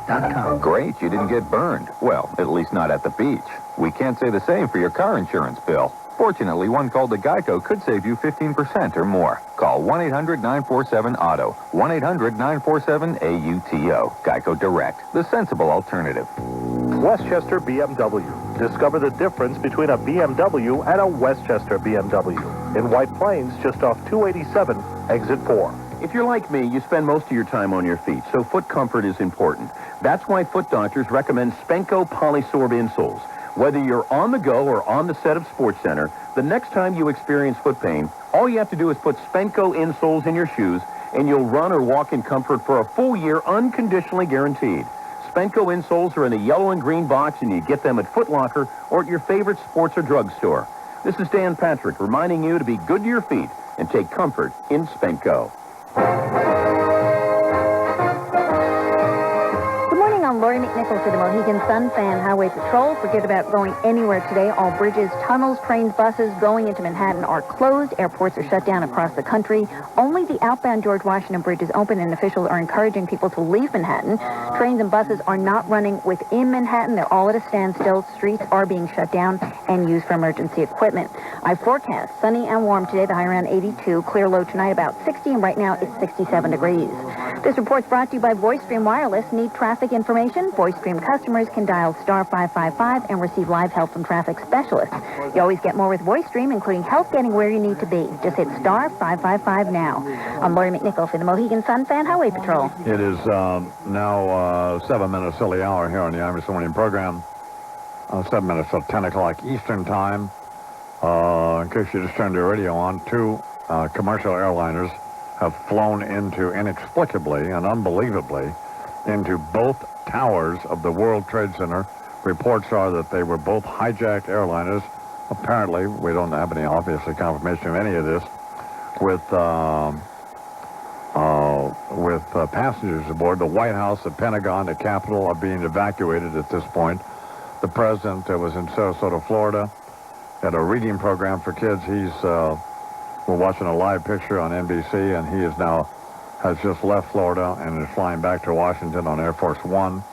GEICO.com. Great, you didn't get burned. Well, at least not at the beach. We can't say the same for your car insurance bill. Fortunately, one call to GEICO could save you 15% or more. Call 1-800-947-AUTO. 1-800-947-AUTO. GEICO Direct, the sensible alternative. Westchester BMW. Discover the difference between a BMW and a Westchester BMW. In White Plains, just off 287, exit 4. If you're like me, you spend most of your time on your feet, so foot comfort is important. That's why foot doctors recommend Spenco Polysorb insoles. Whether you're on the go or on the set of SportsCenter, the next time you experience foot pain, all you have to do is put Spenco insoles in your shoes, and you'll run or walk in comfort for a full year, unconditionally guaranteed. Spenco insoles are in the yellow and green box, and you get them at Foot Locker or at your favorite sports or drugstore. This is Dan Patrick reminding you to be good to your feet and take comfort in Spenco. I'm Lori McNichol for the Mohegan Sun Fan Highway Patrol. Forget about going anywhere today. All bridges, tunnels, trains, buses going into Manhattan are closed. Airports are shut down across the country. Only the outbound George Washington Bridge is open, and officials are encouraging people to leave Manhattan. Trains and buses are not running within Manhattan. They're all at a standstill. Streets are being shut down and used for emergency equipment. I forecast sunny and warm today, the high around 82. Clear low tonight about 60, and right now it's 67 degrees. This report's brought to you by VoiceStream Wireless. Need traffic information? VoiceStream customers can dial star 555 and receive live help from traffic specialists. You always get more with VoiceStream, including help getting where you need to be. Just hit star 555 now. I'm Lori McNichol for the Mohegan Sun Fan Highway Patrol. It is now 7 minutes till the hour here on the Imus Morning Program. 7 minutes till 10 o'clock Eastern Time. In case you just turned your radio on, two commercial airliners have flown inexplicably and unbelievably into both towers of the World Trade Center. Reports are that they were both hijacked airliners. Apparently, we don't have any obviously confirmation of any of this, with passengers aboard. The White House, the Pentagon, the Capitol are being evacuated at this point. The president was in Sarasota, Florida, at a reading program for kids. We're watching a live picture on NBC, and he has just left Florida and is flying back to Washington on Air Force One.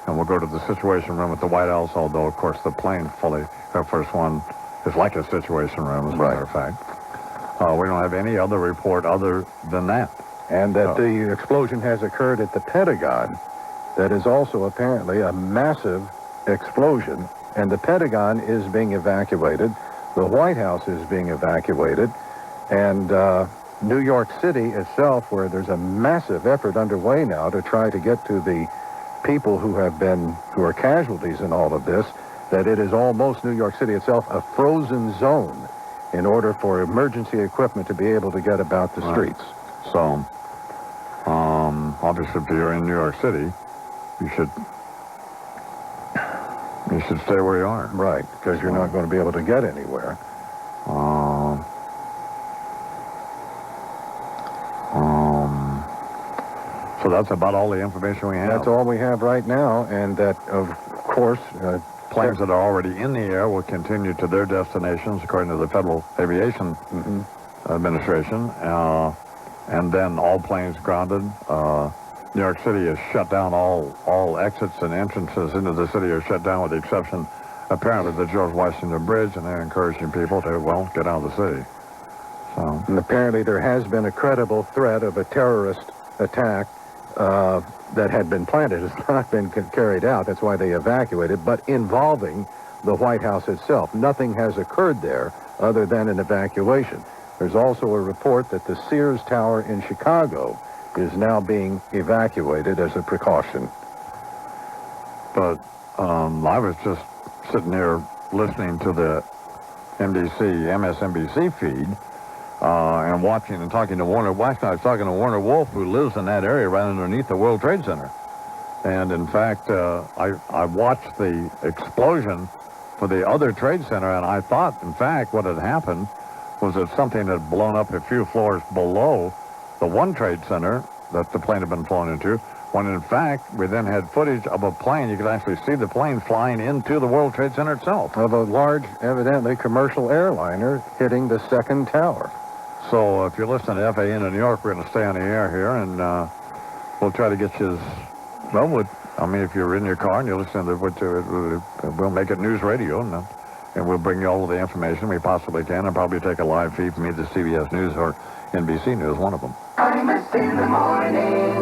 And we'll go to the Situation Room at the White House, although, of course, the plane Air Force One is like a Situation Room, as a matter of fact. We don't have any other report other than that. And that the explosion has occurred at the Pentagon. That is also apparently a massive explosion. And the Pentagon is being evacuated. The White House is being evacuated. And New York City itself, where there's a massive effort underway now to try to get to the people who are casualties in all of this, that it is almost New York City itself a frozen zone in order for emergency equipment to be able to get about the streets. So, obviously, if you're in New York City, you should stay where you are. Right, because you're not going to be able to get anywhere. So that's about all the information we have. That's all we have right now, and that, of course, planes that are already in the air will continue to their destinations, according to the Federal Aviation Administration, and then all planes grounded. New York City is shut down. All exits and entrances into the city are shut down, with the exception, apparently, of the George Washington Bridge, and they're encouraging people to, get out of the city. So. And apparently there has been a credible threat of a terrorist attack that had been planned. It has not been carried out. That's why they evacuated, but involving the White House itself. Nothing has occurred there other than an evacuation. There's also a report that the Sears Tower in Chicago is now being evacuated as a precaution. But I was just sitting here listening to the MSNBC feed, and watching and talking to Warner. Last night I was talking to Warner Wolf, who lives in that area right underneath the World Trade Center. And in fact, I watched the explosion for the other Trade Center, and I thought, in fact, what had happened was that something had blown up a few floors below the one Trade Center that the plane had been flown into, when in fact we then had footage of a plane. You could actually see the plane flying into the World Trade Center itself. Of a large, evidently, commercial airliner hitting the second tower. So if you're listening to FAN in New York, we're going to stay on the air here, and we'll try to get you I mean, if you're in your car and you listen to what we'll make it news radio, and we'll bring you all of the information we possibly can, and probably take a live feed from either CBS News or NBC News, one of them. Imus in the morning.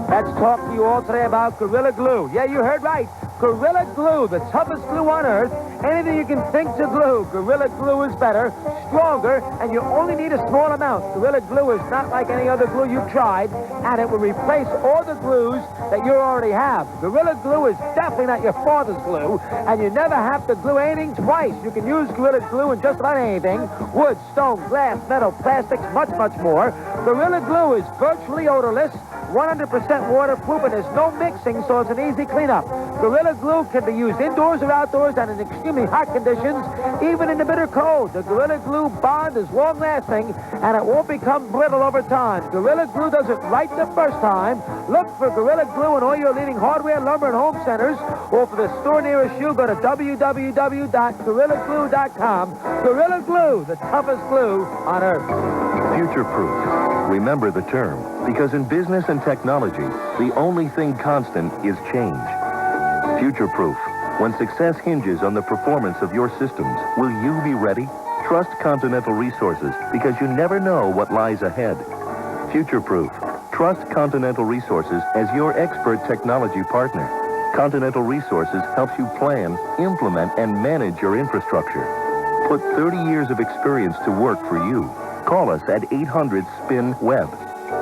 Let's talk to you all today about Gorilla Glue. Yeah, you heard right. Gorilla Glue, the toughest glue on earth. Anything you can think to glue, Gorilla Glue is better, stronger, and you only need a small amount. Gorilla Glue is not like any other glue you've tried, and it will replace all the glues that you already have. Gorilla Glue is definitely not your father's glue, and you never have to glue anything twice. You can use Gorilla Glue in just about anything. Wood, stone, glass, metal, plastics, much, much more. Gorilla Glue is virtually odorless, 100% waterproof, and there's no mixing, so it's an easy cleanup. Gorilla Glue can be used indoors or outdoors and in extremely hot conditions, even in the bitter cold. The Gorilla Glue bond is long-lasting, and it won't become brittle over time. Gorilla Glue does it right the first time. Look for Gorilla Glue in all your leading hardware, lumber, and home centers, or for the store nearest you, go to www.gorillaglue.com. Gorilla Glue, the toughest glue on earth. Future-proof. Remember the term, because in business and technology, the only thing constant is change. Future-proof. When success hinges on the performance of your systems, will you be ready? Trust Continental Resources, because you never know what lies ahead. Future-proof. Trust Continental Resources as your expert technology partner. Continental Resources helps you plan, implement, and manage your infrastructure. Put 30 years of experience to work for you. Call us at 800-SPIN-WEB.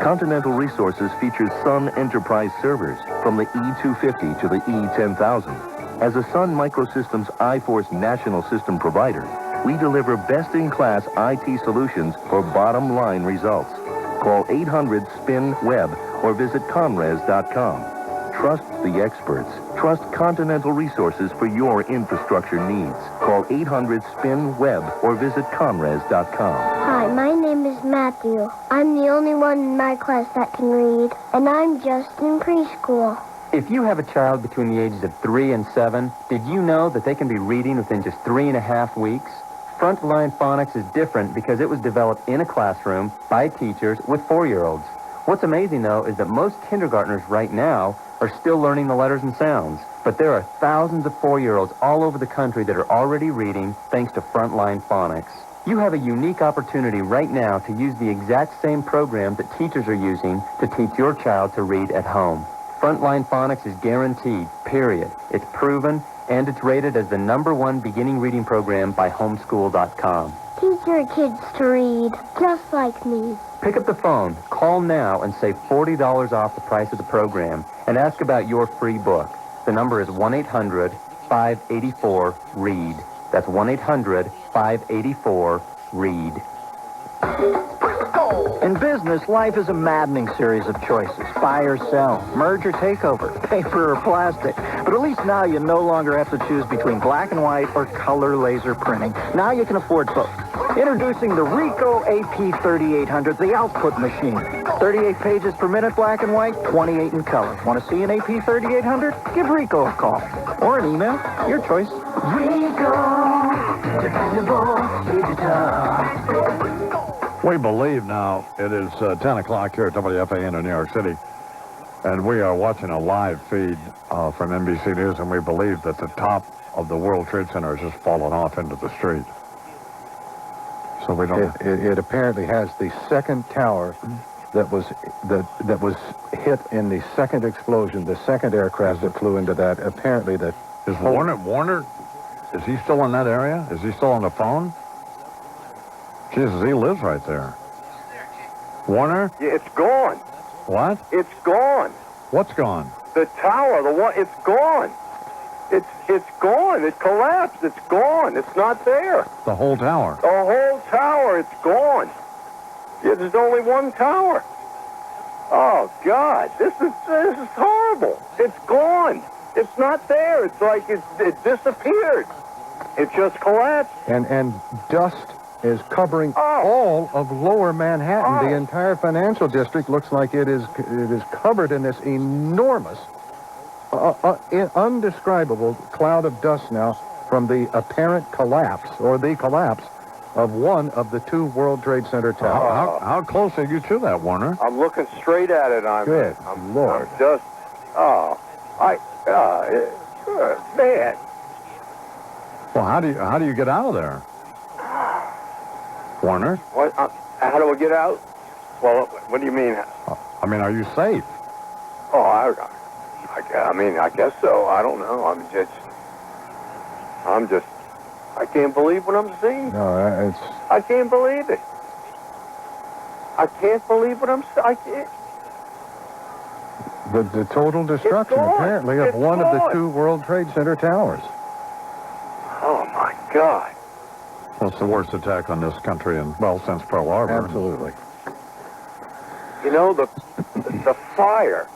Continental Resources features Sun Enterprise servers from the E250 to the E10000. As a Sun Microsystems iForce national system provider, we deliver best-in-class IT solutions for bottom-line results. Call 800-SPIN-WEB or visit Conres.com. Trust the experts. Trust Continental Resources for your infrastructure needs. Call 800-SPIN-WEB or visit Conres.com. Hi, my name is Matthew. I'm the only one in my class that can read, and I'm just in preschool. If you have a child between the ages of 3 and 7, did you know that they can be reading within just 3.5 weeks? Frontline Phonics is different because it was developed in a classroom by teachers with 4-year-olds. What's amazing, though, is that most kindergartners right now are still learning the letters and sounds. But there are thousands of 4-year-olds all over the country that are already reading thanks to Frontline Phonics. You have a unique opportunity right now to use the exact same program that teachers are using to teach your child to read at home. Frontline Phonics is guaranteed, period. It's proven, and it's rated as the #1 beginning reading program by homeschool.com. Teach your kids to read, just like me. Pick up the phone, call now, and save $40 off the price of the program, and ask about your free book. The number is 1-800-584-READ. That's 1-800-584-READ. In business, life is a maddening series of choices. Buy or sell, merge or takeover, paper or plastic. But at least now you no longer have to choose between black and white or color laser printing. Now you can afford both. Introducing the Ricoh AP3800, the output machine. 38 pages per minute black and white, 28 in color. Want to see an AP3800? Give Ricoh a call. Or an email. Your choice. Ricoh, dependable digital. We believe now it is 10 o'clock here at WFAN in New York City, and we are watching a live feed from NBC News, and we believe that the top of the World Trade Center has just fallen off into the street. So we don't... It apparently has the second tower that was hit in the second explosion, the second aircraft that flew into that. Apparently that... Is Warner, is he still in that area? Is he still on the phone? Jesus, he lives right there. Warner? Yeah, it's gone. What? It's gone. What's gone? The tower, it's gone. It's gone. It collapsed. It's gone. It's not there. The whole tower? The whole tower, it's gone. Yeah, there's only one tower. Oh, God, this is horrible. It's gone. It's not there. It's like it disappeared. It just collapsed. And dust is covering all of lower Manhattan. The entire financial district looks like it is covered in this enormous, undescribable cloud of dust now from the apparent collapse, or the collapse, of one of the two World Trade Center towers. How close are you to that, Warner? I'm looking straight at it. Good Lord. I'm just, bad. Well, how do you get out of there, Warner? What? How do I get out? Well, what do you mean? I mean, are you safe? Oh, I guess so. I don't know. I can't believe what I'm seeing. No, I can't believe it. I can't believe what I'm seeing. I can't. the total destruction, gone. apparently, of It's one of the gone. 2 World Trade Center towers. Oh, my God. Well, it's the worst attack on this country since Pearl Harbor. Absolutely. You know, the fire,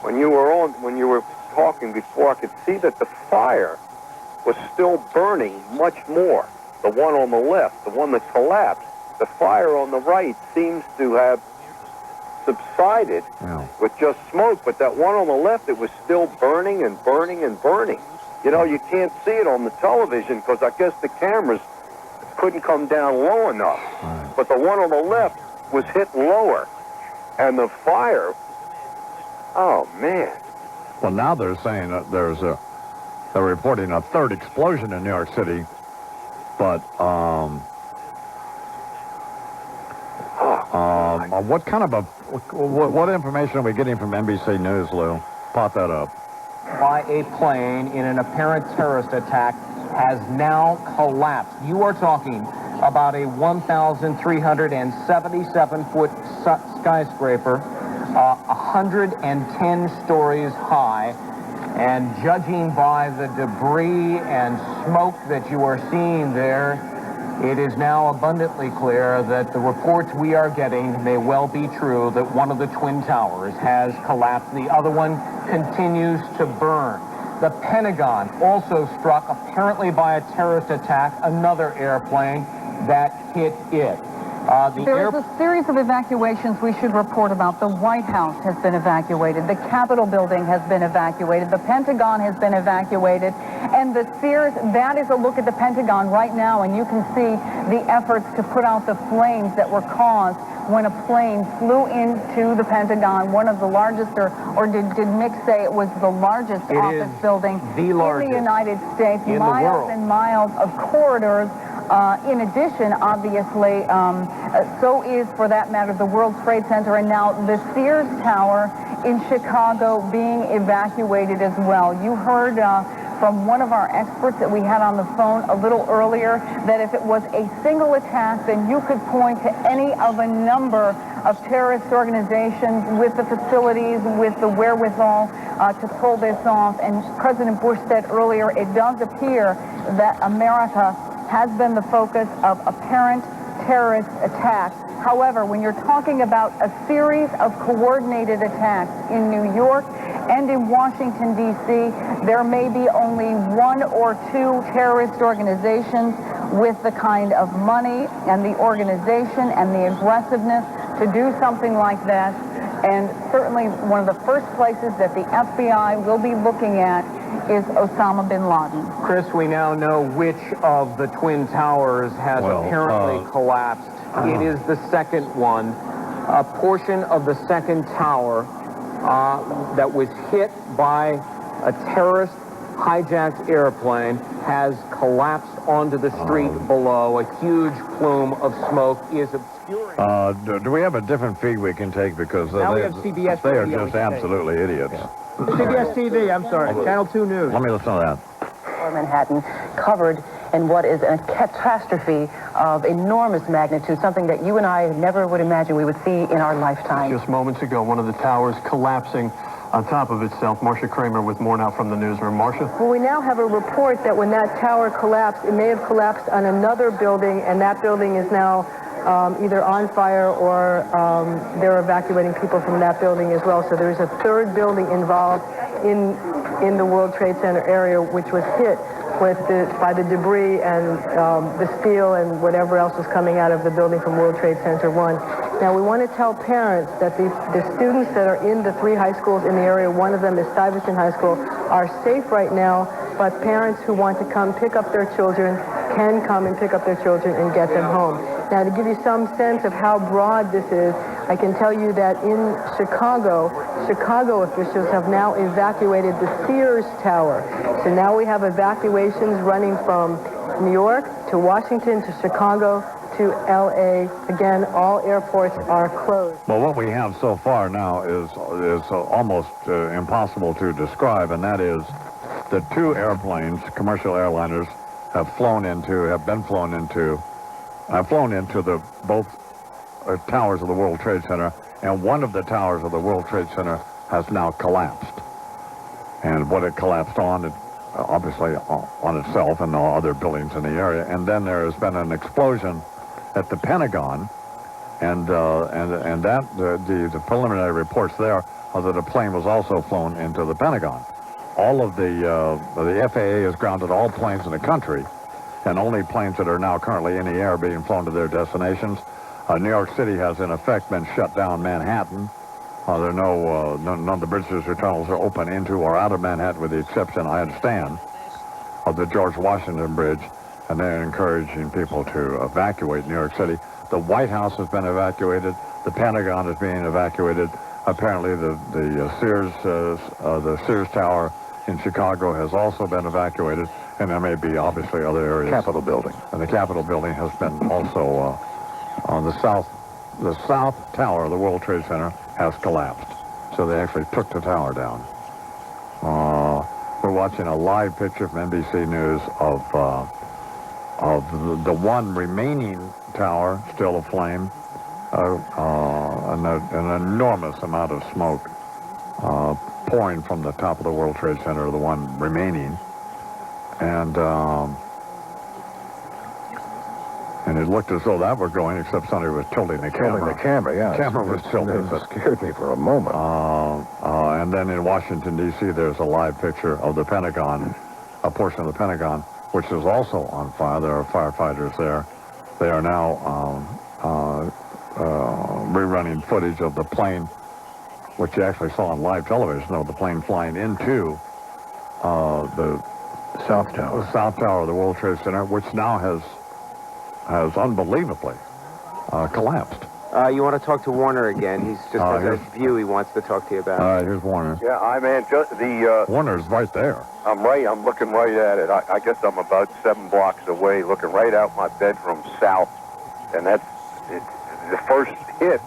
when you were talking before, I could see that the fire was still burning much more. The one on the left, the one that collapsed. The fire on the right seems to have subsided with just smoke, but that one on the left, it was still burning and burning and burning. You know, you can't see it on the television because I guess the cameras couldn't come down low enough. Right. But the one on the left was hit lower. And the fire, oh, man. Well, now they're saying that they're reporting a 3rd explosion in New York City, but what kind of what information are we getting from NBC News, Lou? Pop that up. By a plane in an apparent terrorist attack has now collapsed. You are talking about a 1,377-foot skyscraper, 110 stories high, and judging by the debris and smoke that you are seeing there, it is now abundantly clear that the reports we are getting may well be true that one of the Twin Towers has collapsed. The other one continues to burn. The Pentagon also struck, apparently by a terrorist attack, another airplane that hit it. There is a series of evacuations we should report about. The White House has been evacuated. The Capitol building has been evacuated. The Pentagon has been evacuated. And the Sears, that is a look at the Pentagon right now, and you can see the efforts to put out the flames that were caused when a plane flew into the Pentagon, one of the largest, or did Mick say it was the largest office building in the United States, miles and miles of corridors. In addition, obviously, so is, for that matter, the World Trade Center, and now the Sears Tower in Chicago being evacuated as well. You heard from one of our experts that we had on the phone a little earlier that if it was a single attack, then you could point to any of a number of terrorist organizations with the facilities, with the wherewithal to pull this off. And President Bush said earlier, it does appear that America has been the focus of apparent terrorist attacks. However, when you're talking about a series of coordinated attacks in New York and in Washington, D.C., there may be only 1 or 2 terrorist organizations with the kind of money and the organization and the aggressiveness to do something like that. And certainly one of the first places that the FBI will be looking at is Osama bin Laden. Chris, we now know which of the Twin Towers has apparently collapsed. It is the second one. A portion of the second tower that was hit by a terrorist hijacked airplane has collapsed onto the street below. A huge plume of smoke is obscuring. Do we have a different feed we can take? Because now we have CBS they are radio just absolutely idiots. CBS TV, I'm sorry, Channel 2 News. Let me listen to that. Manhattan covered in what is a catastrophe of enormous magnitude, something that you and I never would imagine we would see in our lifetime. Just moments ago, one of the towers collapsing on top of itself. Marcia Kramer with more now from the newsroom. Marcia? Well, we now have a report that when that tower collapsed, it may have collapsed on another building, and that building is now either on fire or they're evacuating people from that building as well. So there's a third building involved in the World Trade Center area, which was hit by the debris and the steel and whatever else was coming out of the building from World Trade Center 1. Now, we want to tell parents that the students that are in the 3 high schools in the area, one of them is Stuyvesant High School, are safe right now, but parents who want to come pick up their children can come and pick up their children and get them home. Now, to give you some sense of how broad this is, I can tell you that in Chicago Chicago officials have now evacuated the Sears Tower. So now we have evacuations running from New York to Washington to Chicago to L.A. Again, all airports are closed. Well, what we have so far now is almost impossible to describe, and that is that 2 airplanes, commercial airliners, have flown into the both towers of the World Trade Center, and one of the towers of the World Trade Center has now collapsed. And what it collapsed on, it obviously on itself and all other buildings in the area. And then there has been an explosion at the Pentagon, and that the preliminary reports there are that a plane was also flown into the Pentagon. All of the FAA has grounded all planes in the country, and only planes that are now currently in the air are being flown to their destinations. New York City has in effect been shut down. Manhattan, there are none of the bridges or tunnels are open into or out of Manhattan, with the exception, I understand, of the George Washington Bridge, and they're encouraging people to evacuate New York City. The White House has been evacuated. The Pentagon is being evacuated. Apparently, the Sears Tower in Chicago has also been evacuated, and there may be obviously other areas. Capitol Building. And the Capitol Building has been also on the south tower of the World Trade Center has collapsed. So they actually took the tower down. We're watching a live picture from NBC News of the one remaining tower still aflame. An enormous amount of smoke pouring from the top of the World Trade Center, the one remaining. And it looked as though that were going, except somebody was tilting the camera. Tilting the camera, yeah. The camera was tilting. It scared me for a moment. And then in Washington, D.C., there's a live picture of the Pentagon, a portion of the Pentagon, which is also on fire. There are firefighters there. They are now rerunning footage of the plane, which you actually saw on live television, of the plane flying into the South Tower. The South Tower of the World Trade Center, which now has unbelievably collapsed. You want to talk to Warner again? He's just has a view he wants to talk to you about. All right, here's Warner. Yeah, Warner's right there. I'm looking right at it. I guess I'm about 7 blocks away, looking right out my bedroom south, and that's it. The first hit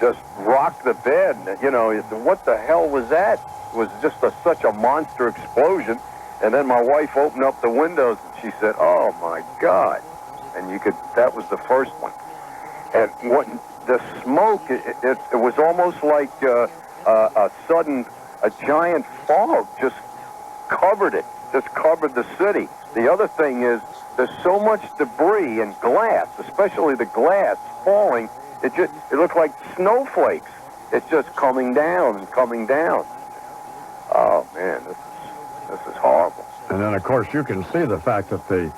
just rocked the bed. You know, what the hell was that? It was just such a monster explosion. And then my wife opened up the windows and she said, "Oh my God!" And that was the first one. And the smoke, it was almost like a giant fog just covered it, just covered the city. The other thing is, there's so much debris and glass, especially the glass falling. It looked like snowflakes. It's just coming down and coming down. Oh man, this is horrible. And then of course you can see the fact that the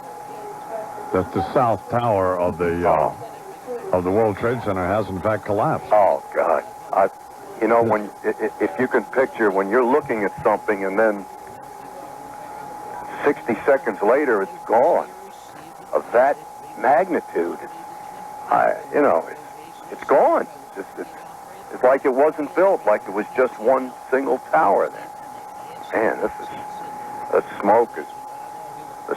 South Tower of the World Trade Center has in fact collapsed. Oh God! If you can picture when you're looking at something and then 60 seconds later it's gone, of that magnitude, it's gone. It's like it wasn't built, like it was just one single tower there. Man, the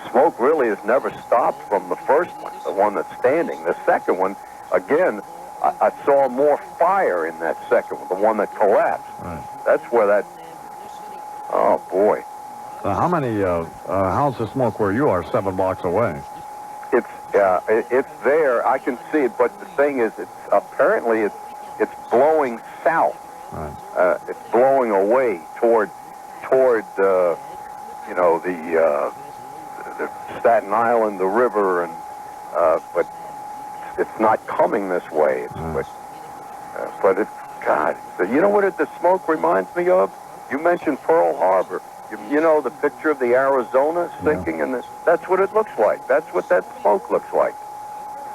smoke really has never stopped from the first one, the one that's standing. The second one, again, I saw more fire in that second one, the one that collapsed. Right. That's where that, oh boy. How's the smoke where you are 7 blocks away? It's there, I can see it, but the thing is, it's blowing south. Right. It's blowing away toward the Staten Island, the river, and but it's not coming this way. But it's God. You know what the smoke reminds me of? You mentioned Pearl Harbor. You know the picture of the Arizona sinking, and that's what it looks like. That's what that smoke looks like,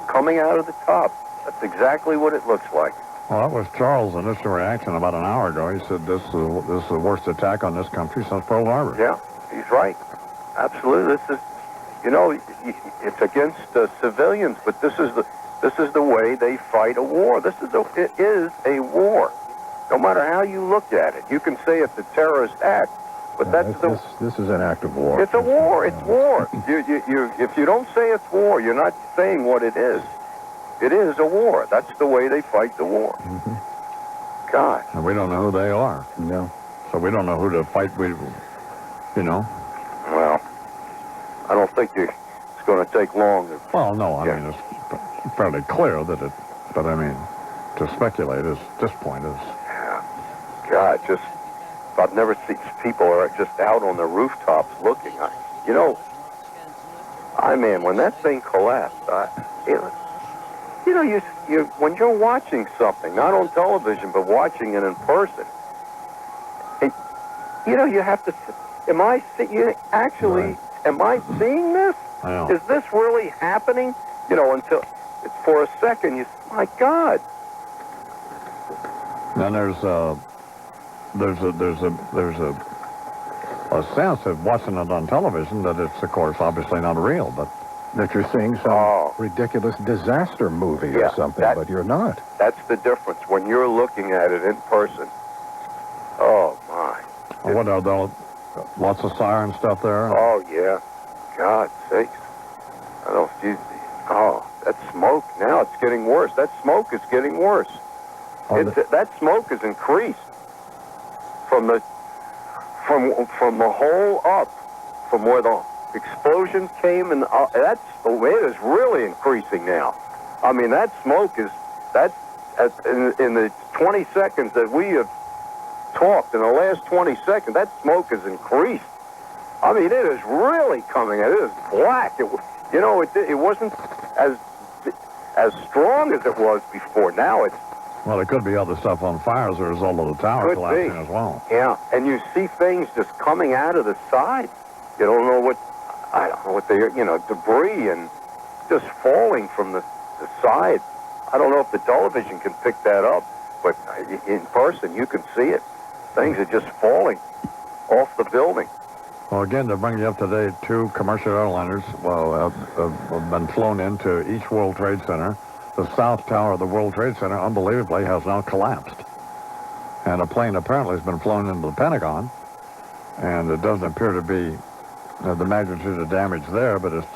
coming out of the top. That's exactly what it looks like. Well, that was Charles' initial reaction about an hour ago. He said this is the worst attack on this country since Pearl Harbor. Yeah, he's right. Absolutely. This is, it's against civilians, but this is the way they fight a war. It is a war. No matter how you look at it. You can say it's a terrorist act, but this is an act of war. It's a war. It's war. If you don't say it's war, you're not saying what it is. It is a war. That's the way they fight the war. Mm-hmm. God. And we don't know who they are. No. So we don't know who to fight with, you know. Well, I don't think it's going to take long. Well, no, I mean, it's fairly clear that it, but I mean, to speculate at this point is... Yeah. God, I've never seen people are just out on the rooftops looking. When that thing collapsed, when you're watching something, not on television, but watching it in person, you have to, am I seeing this? Is this really happening? Until for a second, my God. Then there's a sense of watching it on television that it's, of course, obviously not real, but that you're seeing some ridiculous disaster movie or something, but you're not. That's the difference when you're looking at it in person. Oh, my. What are those? Lots of siren stuff there? Oh, yeah. God sakes. I don't know. That smoke, now it's getting worse. That smoke is getting worse. That smoke is increased from the hole up, from where the explosions came, and it is really increasing now. I mean, that smoke is in the 20 seconds that we have talked, in the last 20 seconds, that smoke has increased. I mean, it is really coming. It is black. It wasn't as strong as it was before. Now it's... Well, there could be other stuff on fire as a result of the tower collapsing as well. Yeah, and you see things just coming out of the side. You don't know what debris and just falling from the side. I don't know if the television can pick that up, but in person you can see it. Things are just falling off the building. Well, again, to bring you up to date, 2 commercial airliners have been flown into each World Trade Center. The South Tower of the World Trade Center, unbelievably, has now collapsed. And a plane apparently has been flown into the Pentagon, and it doesn't appear to be the magnitude of damage there, but it's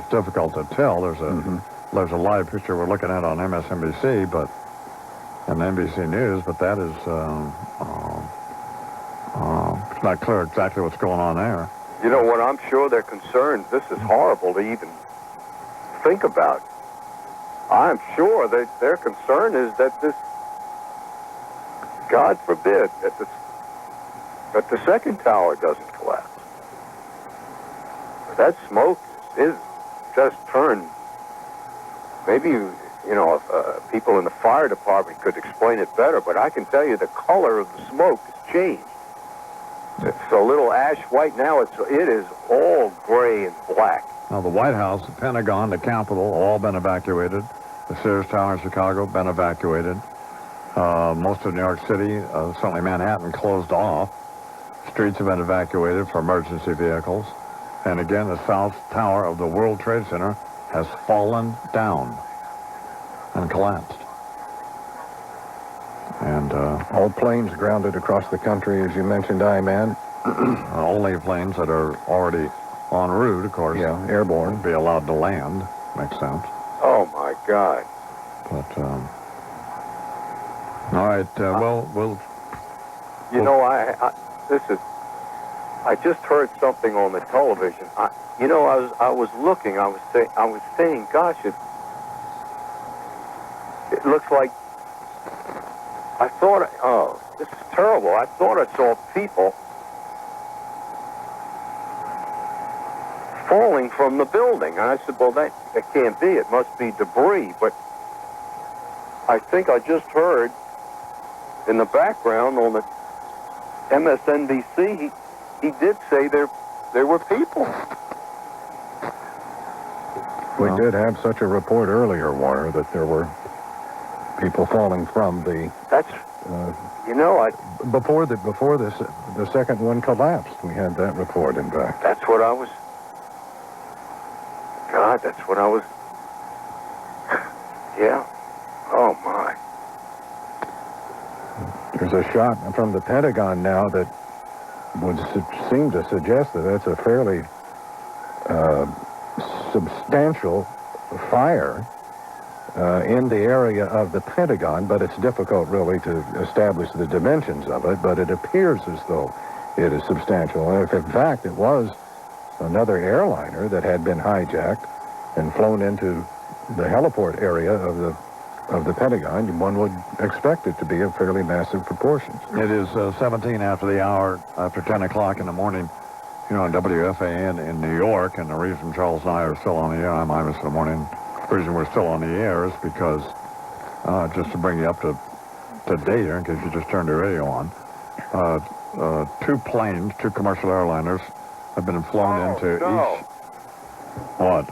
difficult to tell. There's a live picture we're looking at on MSNBC, and NBC News, but that is it's not clear exactly what's going on there. You know what? I'm sure they're concerned. This is horrible to even think about. I'm sure that their concern is that this, God forbid, that the second tower doesn't collapse. That smoke is just turned. Maybe people in the fire department could explain it better, but I can tell you the color of the smoke has changed. It's a little ash white now. It is all gray and black. Now, the White House, the Pentagon, the Capitol, all been evacuated. The Sears Tower in Chicago, been evacuated. Most of New York City, certainly Manhattan, closed off. Streets have been evacuated for emergency vehicles. And again, the South Tower of the World Trade Center has fallen down and collapsed. And all planes grounded across the country, as you mentioned, I-Man. Only planes that are already en route, of course. Yeah, airborne. Be allowed to land. Makes sense. Oh, my God. But, all right, we'll... I just heard something on the television. I was looking, I was saying, gosh, it looks like, I thought, this is terrible. I thought I saw people falling from the building. And I said, well, that can't be. It must be debris. But I think I just heard in the background on the MSNBC, he did say there were people. We did have such a report earlier, Warner, that there were people falling from the... That's... Before the second one collapsed, we had that report, in fact. That's what I was... God, that's what I was... Yeah. Oh, my. There's There's a shot from the Pentagon now that would seem to suggest that that's a fairly substantial fire in the area of the Pentagon, but it's difficult really to establish the dimensions of it, but it appears as though it is substantial. And if in fact it was another airliner that had been hijacked and flown into the heliport area of the Pentagon, one would expect it to be of fairly massive proportions. It is 17 after the hour, after 10 o'clock in the morning, on WFAN in New York, and the reason Charles and I are still on the air, I'm Imus in the morning, the reason we're still on the air is because, just to bring you up to date here, in case you just turned the radio on, two planes, two commercial airliners, have been flown into each... What?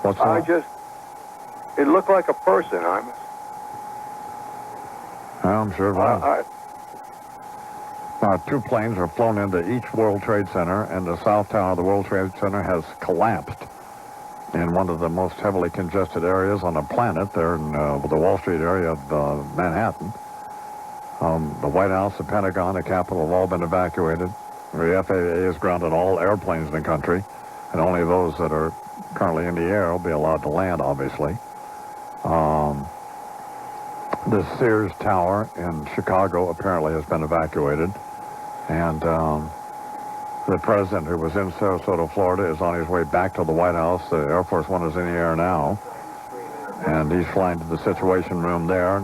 What's that? It looked like a person, Imus. I'm sure it was. Two planes are flown into each World Trade Center, and the South Tower of the World Trade Center has collapsed in one of the most heavily congested areas on the planet, there in the Wall Street area of Manhattan. The White House, the Pentagon, the Capitol have all been evacuated. The FAA has grounded all airplanes in the country, and only those that are currently in the air will be allowed to land, obviously. The Sears Tower in Chicago apparently has been evacuated. And the president, who was in Sarasota, Florida, is on his way back to the White House. The Air Force One is in the air now. And he's flying to the Situation Room there.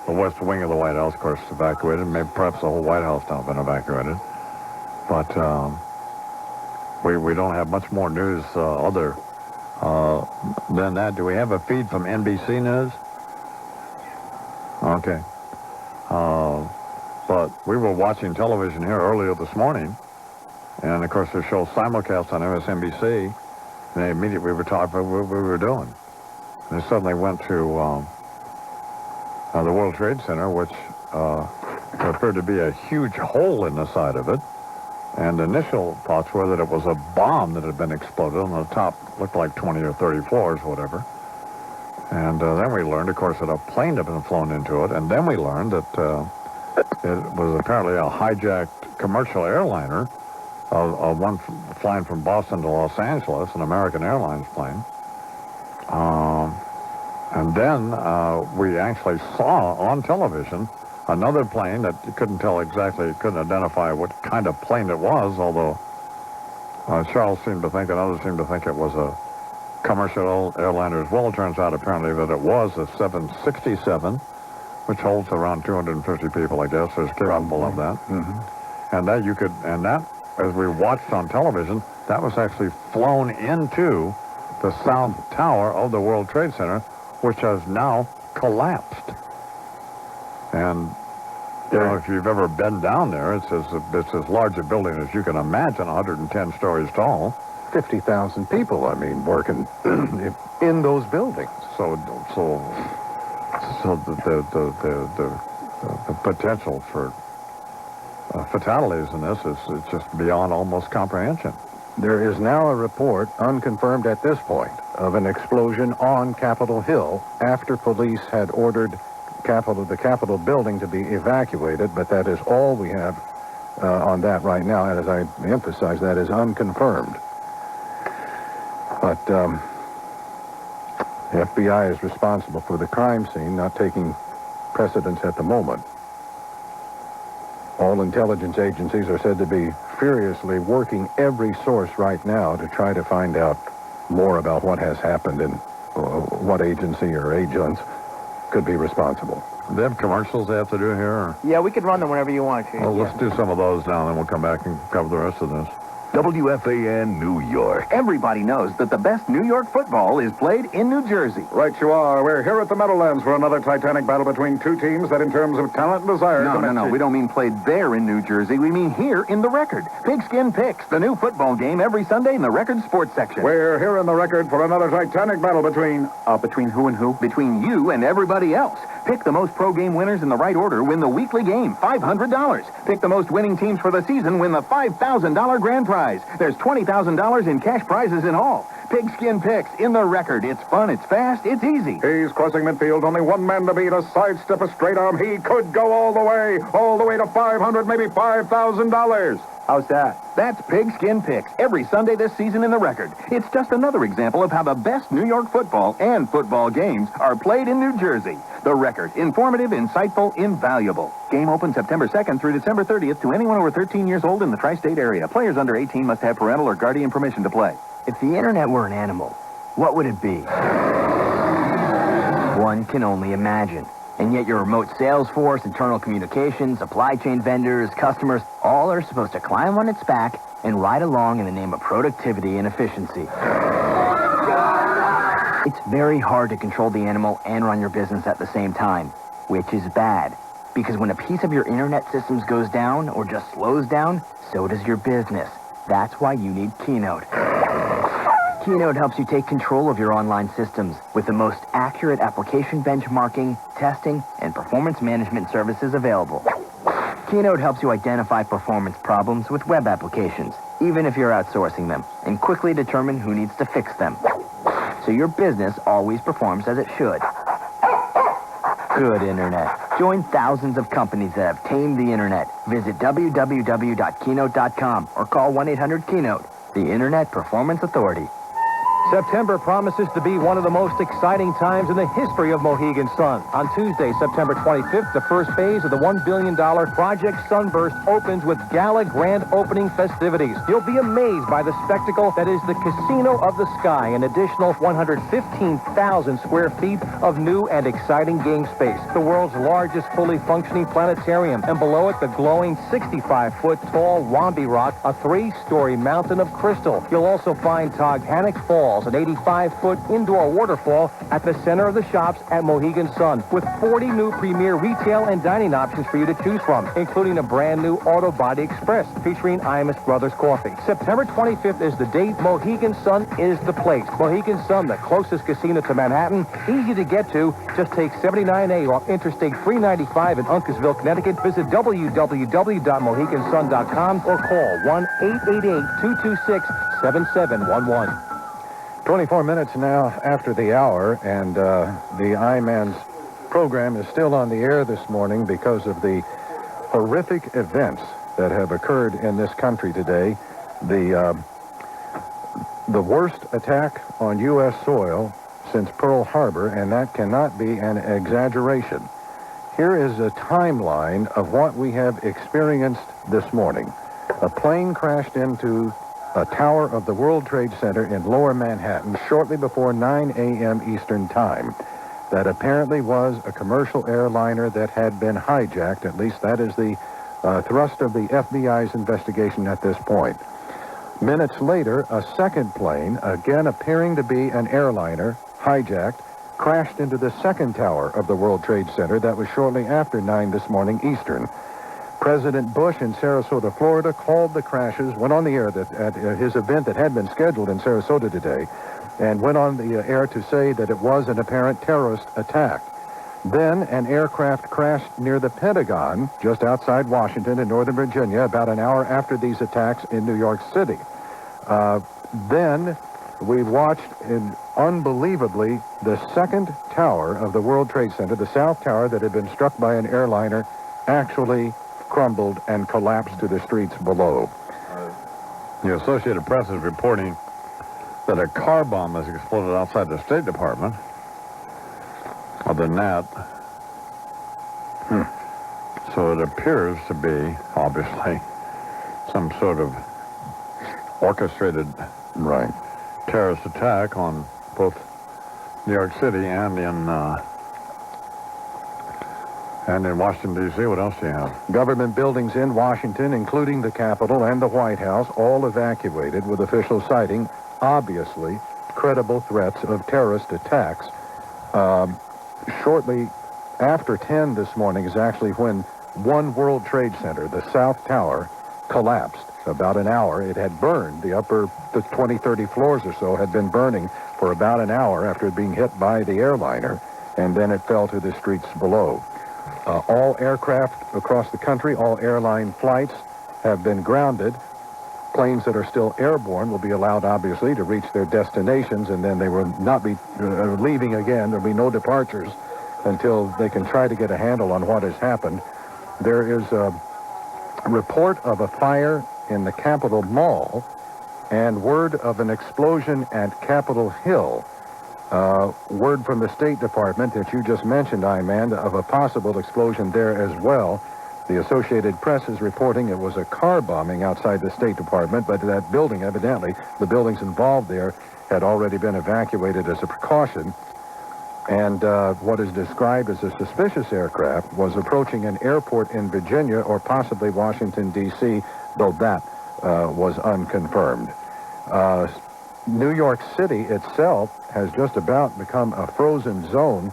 The west wing of the White House, of course, is evacuated. Maybe perhaps the whole White House now has been evacuated. But we don't have much more news other than that. Do we have a feed from NBC News? Okay. But we were watching television here earlier this morning, and of course the show simulcast on MSNBC, and they immediately we were talking about what we were doing. And they suddenly went to the World Trade Center, which appeared to be a huge hole in the side of it, and the initial thoughts were that it was a bomb that had been exploded on the top, looked like 20 or 30 floors, whatever. And then we learned, of course, that a plane had been flown into it, and then we learned that it was apparently a hijacked commercial airliner, one flying from Boston to Los Angeles, an American Airlines plane. And then we actually saw on television another plane that you couldn't tell exactly, couldn't identify what kind of plane it was, although Charles seemed to think and others seemed to think it was a commercial airliner as well. It turns out apparently that it was a 767, which holds around 250 people, I guess. There's capable of that. Mm-hmm. And that as we watched on television, that was actually flown into the South Tower of the World Trade Center, which has now collapsed. And if you've ever been down there, it's as large a building as you can imagine, 110 stories tall. 50,000 people, working in those buildings. So the potential for fatalities in this is just beyond almost comprehension. There is now a report, unconfirmed at this point, of an explosion on Capitol Hill after police had ordered the Capitol building to be evacuated, but that is all we have on that right now. And as I emphasize, that is unconfirmed. But the FBI is responsible for the crime scene, not taking precedence at the moment. All intelligence agencies are said to be furiously working every source right now to try to find out more about what has happened and what agency or agents could be responsible. Do they have commercials they have to do here? Or? Yeah, we could run them whenever you want, Chief. Well, let's do some of those now, and then we'll come back and cover the rest of this. WFAN New York. Everybody knows that the best New York football is played in New Jersey. Right you are. We're here at the Meadowlands for another titanic battle between two teams that in terms of talent and desire... No. We don't mean played there in New Jersey. We mean here in the Record. Pigskin Picks, the new football game every Sunday in the Record sports section. We're here in the Record for another titanic battle between... Between who and who? Between you and everybody else. Pick the most pro game winners in the right order, win the weekly game, $500. Pick the most winning teams for the season, win the $5,000 grand prize. There's $20,000 in cash prizes in all. Pigskin Picks in the record. It's fun, it's fast, it's easy. He's crossing midfield. Only one man to beat. A sidestep, a straight arm. He could go all the way to $500, maybe $5,000. How's that? That's Pigskin Picks every Sunday this season in the record. It's just another example of how the best New York football and football games are played in New Jersey. The record. Informative, insightful, invaluable. Game open September 2nd through December 30th to anyone over 13 years old in the tri-state area. Players under 18 must have parental or guardian permission to play. If the internet were an animal, what would it be? One can only imagine. And yet your remote sales force, internal communications, supply chain vendors, customers, all are supposed to climb on its back and ride along in the name of productivity and efficiency. It's very hard to control the animal and run your business at the same time, which is bad. Because when a piece of your internet systems goes down or just slows down, so does your business. That's why you need Keynote. Keynote helps you take control of your online systems with the most accurate application benchmarking, testing, and performance management services available. Keynote helps you identify performance problems with web applications, even if you're outsourcing them, and quickly determine who needs to fix them. So your business always performs as it should. Good internet. Join thousands of companies that have tamed the internet. Visit www.keynote.com or call 1-800-KEYNOTE, the Internet Performance Authority. September promises to be one of the most exciting times in the history of Mohegan Sun. On Tuesday, September 25th, the first phase of the $1 billion Project Sunburst opens with gala grand opening festivities. You'll be amazed by the spectacle that is the Casino of the Sky, an additional 115,000 square feet of new and exciting game space, the world's largest fully functioning planetarium, and below it, the glowing 65-foot tall Wambi Rock, a 3-story mountain of crystal. You'll also find Toghannock Falls, an 85-foot indoor waterfall at the center of the shops at Mohegan Sun, with 40 new premier retail and dining options for you to choose from, including a brand new Auto Body Express featuring Imus Brothers Coffee. September 25th is the date. Mohegan Sun is the place. Mohegan Sun, the closest casino to Manhattan, easy to get to. Just take 79A off Interstate 395 in Uncasville, Connecticut. Visit www.mohegansun.com or call 1-888-226-7711. 24 minutes now after the hour, and the I-Man's program is still on the air this morning because of the horrific events that have occurred in this country today. The worst attack on U.S. soil since Pearl Harbor, and that cannot be an exaggeration. Here is a timeline of what we have experienced this morning. A plane crashed into a tower of the World Trade Center in Lower Manhattan shortly before 9 a.m. Eastern Time. That apparently was a commercial airliner that had been hijacked. At least that is the thrust of the FBI's investigation at this point. Minutes later, a second plane, again appearing to be an airliner, hijacked, crashed into the second tower of the World Trade Center. That was shortly after 9 this morning Eastern. President Bush in Sarasota, Florida, called the crashes, went on the air at his event that had been scheduled in Sarasota today, and went on the air to say that it was an apparent terrorist attack. Then an aircraft crashed near the Pentagon, just outside Washington in Northern Virginia, about an hour after these attacks in New York City. Then we watched, unbelievably, the second tower of the World Trade Center, the South Tower that had been struck by an airliner, actually crumbled and collapsed to the streets below. The Associated Press is reporting that a car bomb has exploded outside the State Department. Other than that, so it appears to be, obviously, some sort of orchestrated terrorist attack on both New York City and in Washington, D.C. What else do you have? Government buildings in Washington, including the Capitol and the White House, all evacuated, with officials citing, obviously, credible threats of terrorist attacks. Shortly after 10 this morning is actually when One World Trade Center, the South Tower, collapsed. About an hour. It had burned. The 20, 30 floors or so had been burning for about an hour after being hit by the airliner. and then it fell to the streets below. All aircraft across the country, all airline flights have been grounded. Planes that are still airborne will be allowed, obviously, to reach their destinations, and then they will not be leaving again. There will be no departures until they can try to get a handle on what has happened. There is a report of a fire in the Capitol Mall and word of an explosion at Capitol Hill. Word from the State Department that you just mentioned, Iman, of a possible explosion there as well. The Associated Press is reporting it was a car bombing outside the State Department, but that building, evidently, the buildings involved there had already been evacuated as a precaution. And what is described as a suspicious aircraft was approaching an airport in Virginia or possibly Washington, D.C., though that was unconfirmed. New York City itself has just about become a frozen zone.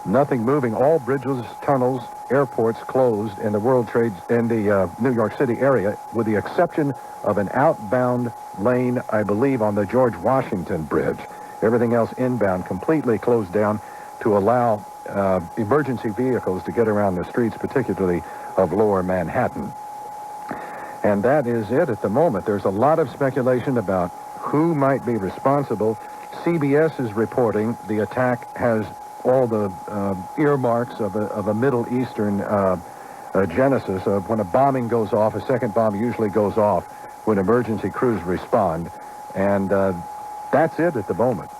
Nothing moving. All bridges, tunnels, airports closed in the New York City area, with the exception of an outbound lane, I believe, on the George Washington Bridge. Everything else inbound completely closed down to allow emergency vehicles to get around the streets, particularly of lower Manhattan. And that is it at the moment. There's a lot of speculation about who might be responsible. CBS is reporting the attack has all the earmarks of a Middle Eastern genesis. When a bombing goes off, a second bomb usually goes off when emergency crews respond. And that's it at the moment.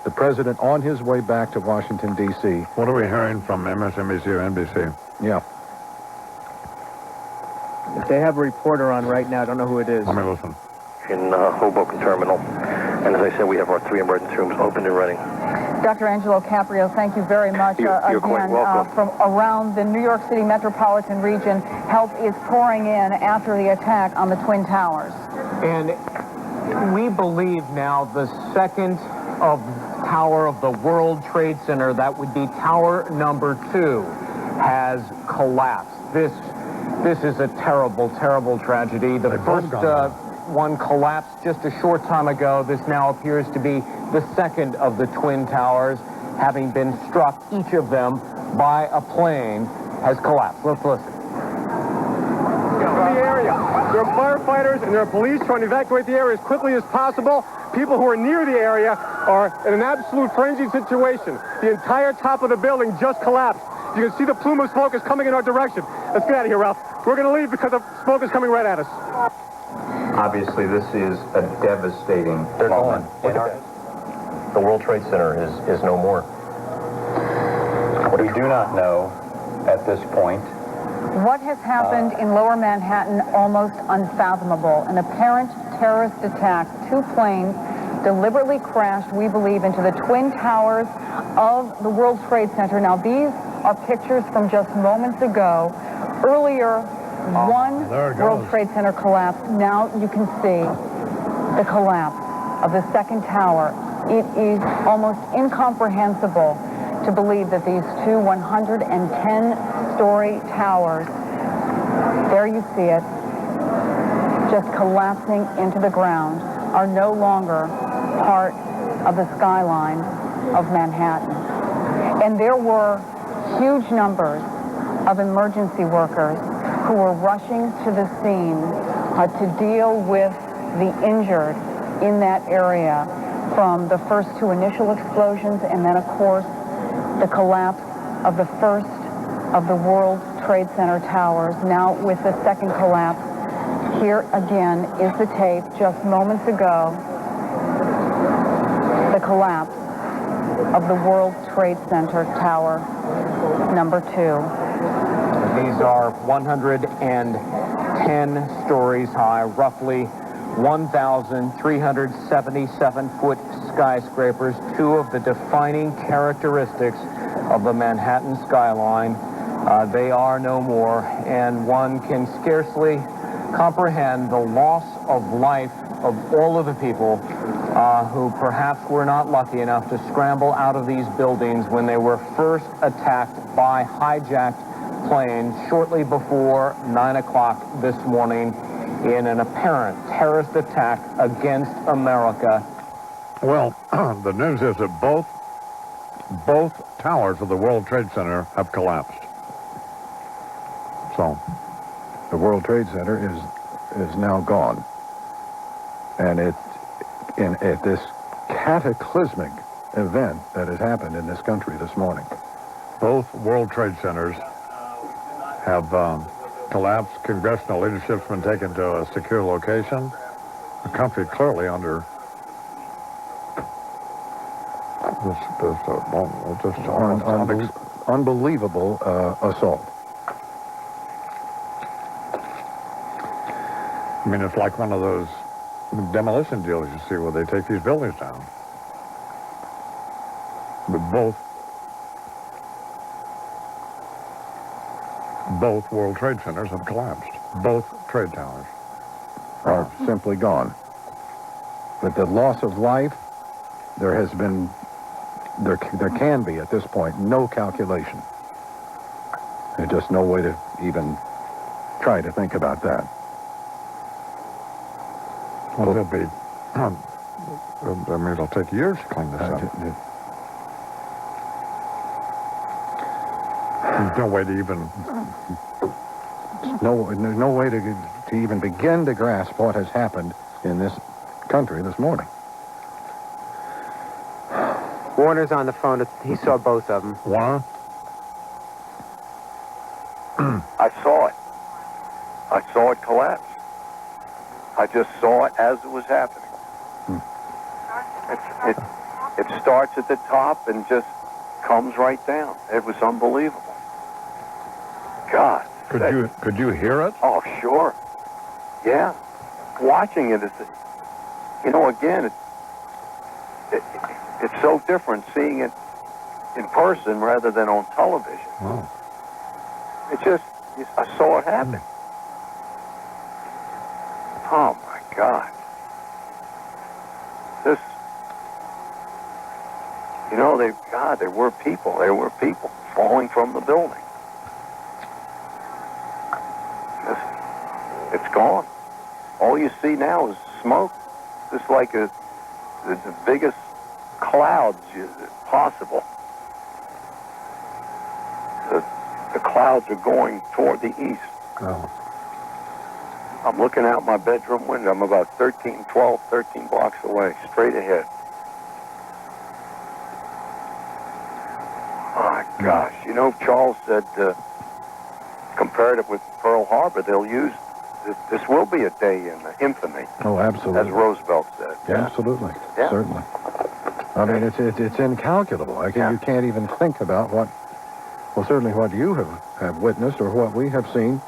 The president on his way back to Washington, D.C. What are we hearing from MSNBC or NBC? Yeah. If they have a reporter on right now, I don't know who it is. Let me listen. In Hoboken Terminal. And as I said, we have our 3 emergency rooms open and running. Dr. Angelo Caprio, thank you very much. You're quite welcome. From around the New York City metropolitan region, help is pouring in after the attack on the Twin Towers. And we believe now the second tower of the World Trade Center, that would be tower number 2, has collapsed. This is a terrible, terrible tragedy. The first one collapsed just a short time ago. This now appears to be the second of the Twin Towers, having been struck, each of them, by a plane, has collapsed. Let's listen. From the area. There are firefighters and there are police trying to evacuate the area as quickly as possible. People who are near the area are in an absolute frenzied situation. The entire top of the building just collapsed. You can see the plume of smoke is coming in our direction. Let's get out of here, Ralph. We're going to leave because the smoke is coming right at us. Obviously, this is a devastating moment. The World Trade Center is no more. We do not know at this point. What has happened in lower Manhattan, almost unfathomable. An apparent terrorist attack. 2 planes deliberately crashed, we believe, into the Twin Towers of the World Trade Center. Now, these are pictures from just moments ago. Earlier, one World Trade Center collapsed. Now you can see the collapse of the second tower. It is almost incomprehensible to believe that these 2 110-story towers, there you see it, just collapsing into the ground, are no longer part of the skyline of Manhattan. And there were huge numbers of emergency workers who were rushing to the scene to deal with the injured in that area from the first 2 initial explosions and then, of course, the collapse of the first of the World Trade Center towers. Now with the second collapse, here again is the tape just moments ago, the collapse of the World Trade Center tower number 2. These are 110 stories high, roughly 1,377-foot skyscrapers, 2 of the defining characteristics of the Manhattan skyline. They are no more, and one can scarcely comprehend the loss of life of all of the people who perhaps were not lucky enough to scramble out of these buildings when they were first attacked by hijacked planes shortly before 9 o'clock this morning in an apparent terrorist attack against America. Well, the news is that both both towers of the World Trade Center have collapsed. So, the World Trade Center is now gone. And at this cataclysmic event that has happened in this country this morning. Both World Trade Centers have collapsed. Congressional leadership's been taken to a secure location. The country clearly under unbelievable assault. I mean, it's like one of those demolition deals you see where they take these buildings down. But both World Trade Centers have collapsed. Both trade towers are simply gone. But the loss of life, there can be at this point no calculation. There's just no way to even try to think about that. Well, it'll be, I mean, it'll take years to clean this up. There's no way to even... No way to even begin to grasp what has happened in this country this morning. Warner's on the phone. He saw both of them. Warner? I saw it. I saw it collapse. I just saw it as it was happening. It starts at the top and just comes right down. It was unbelievable. God. Could you hear it? Oh, sure. Yeah. Watching it is, again, it's so different seeing it in person rather than on television. Oh. I saw it happen. Oh, my God. There were people. There were people falling from the building. It's gone. All you see now is smoke. Just like the biggest clouds possible. The clouds are going toward the east. Oh. I'm looking out my bedroom window. I'm about 13 blocks away, straight ahead. Oh, my gosh. Charles said, compared it with Pearl Harbor, they'll use, this will be a day in infamy. Oh, absolutely. As Roosevelt said. Yeah. Absolutely. Yeah. Certainly. I mean, it's incalculable. You can't even think about certainly what you have witnessed or what we have seen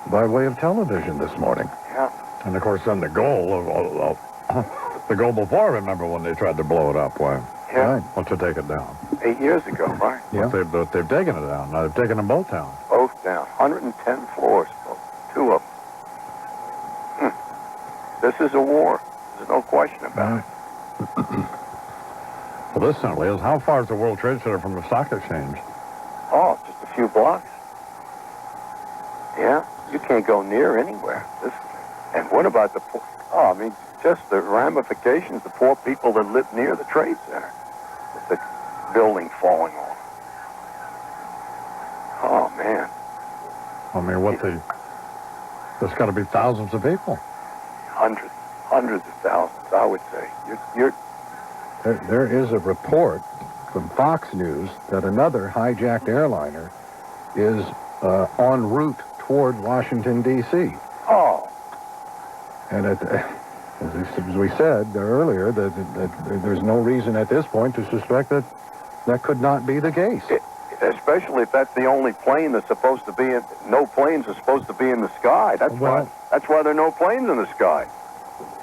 by way of television this morning. Yeah. And, of course, then the goal the goal before, remember when they tried to blow it up, Yeah. Right. Once to take it down. 8 years ago, right? Yeah. They've taken it down. Now they've taken them both down. Both down. 110 floors, two of them. This is a war. There's no question about it. Well, this certainly is. How far is the World Trade Center from the stock exchange? Oh, just a few blocks. Yeah, you can't go near anywhere. And what about the poor? Oh, I mean, just the ramifications, the poor people that live near the Trade Center. With the building falling on. Oh, man. I mean, there's got to be thousands of people. Hundreds of thousands, I would say. There is a report from Fox News that another hijacked airliner is en route toward Washington, D.C. Oh. And as we said earlier, that there's no reason at this point to suspect that could not be the case. Especially if that's the only plane that's supposed to be in. No planes are supposed to be in the sky. That's why there are no planes in the sky.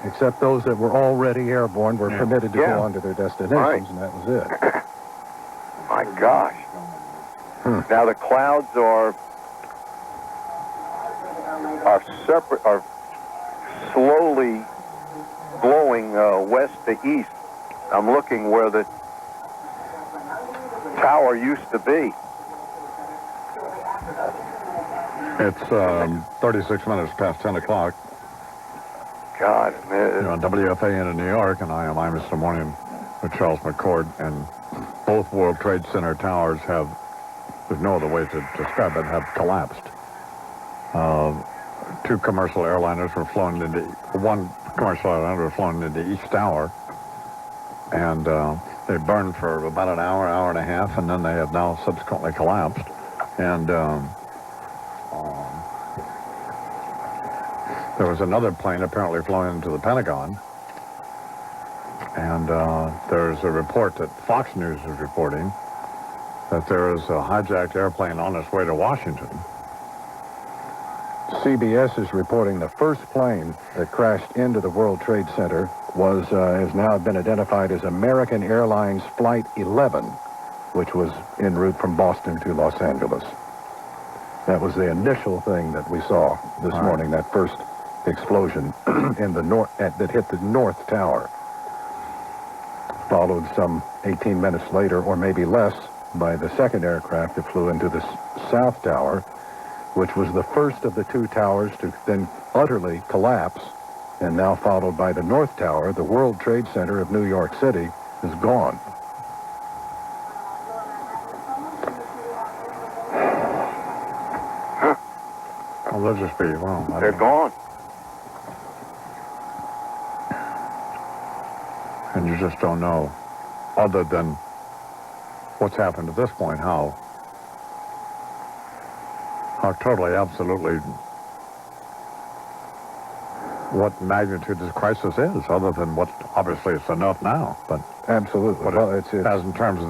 Except those that were already airborne were permitted to go on to their destinations, and that was it. My gosh. Now the clouds are separate, are slowly blowing west to east. I'm looking where the tower used to be. It's 36 minutes past 10 o'clock. God, man. You're on WFAN in New York, and I am Imus in the Morning with Charles McCord. And both World Trade Center towers have, there's no other way to describe it, have collapsed. Two commercial airliners were flown into, one commercial airliner was flown into each tower, and they burned for about an hour, hour and a half, and then they have now subsequently collapsed. And there was another plane apparently flown into the Pentagon, and there's a report that Fox News is reporting that there is a hijacked airplane on its way to Washington. CBS is reporting the first plane that crashed into the World Trade Center has now been identified as American Airlines Flight 11, which was en route from Boston to Los Angeles. That was the initial thing that we saw this morning, that first explosion in the north that hit the North Tower. Followed some 18 minutes later, or maybe less, by the second aircraft that flew into the South Tower, which was the first of the two towers to then utterly collapse, and now followed by the North Tower. The World Trade Center of New York City is gone. Well, they'll just be, well, they're gone. And you just don't know, other than what's happened at this point, how totally, absolutely, what magnitude this crisis is, other than what, obviously, it's enough now, but absolutely. But well, it's as in terms of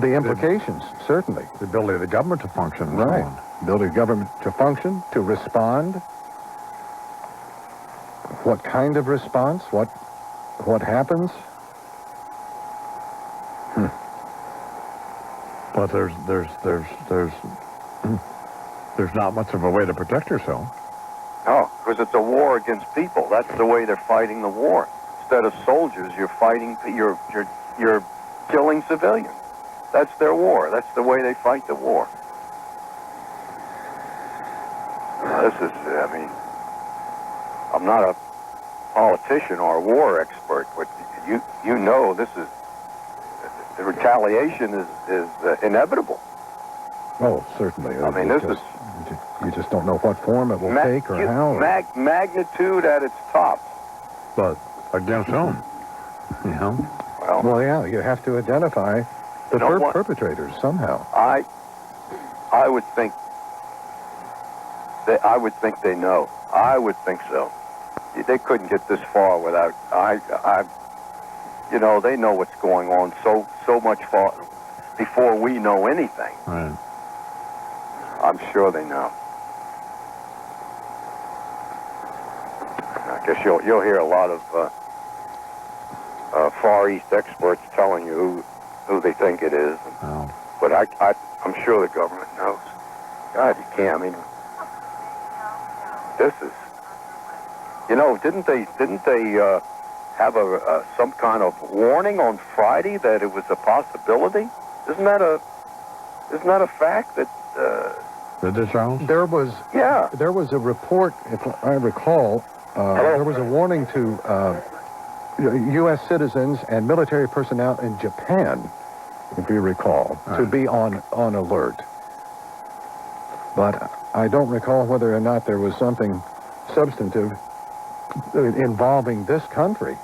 the implications, certainly. The ability of the government to function, and right? So on. Ability of government to function, to respond. What kind of response? What happens? But there's not much of a way to protect yourself. No, because it's a war against people. That's the way they're fighting the war. Instead of soldiers, you're fighting, you're killing civilians. That's their war. That's the way they fight the war. This is, I mean, I'm not a politician or a war expert, but you know this is, the retaliation is inevitable. Oh, certainly. I mean, this is... You just don't know what form it will take or how. Magnitude at its top. But against whom? You know? Well, yeah, you have to identify the perpetrators somehow. I would think they know. I would think so. They couldn't get this far without. You know, they know what's going on so much far before we know anything. Right. I'm sure they know. I guess you'll hear a lot of Far East experts telling you who they think it is. But I'm sure the government knows. God, you can't. I mean, this is. You know, didn't they have some kind of warning on Friday that it was a possibility? Isn't that a fact that? Did they, Charles? There was. Yeah. There was a report, if I recall. There was a warning to U.S. citizens and military personnel in Japan, if you recall, to be on alert. But I don't recall whether or not there was something substantive involving this country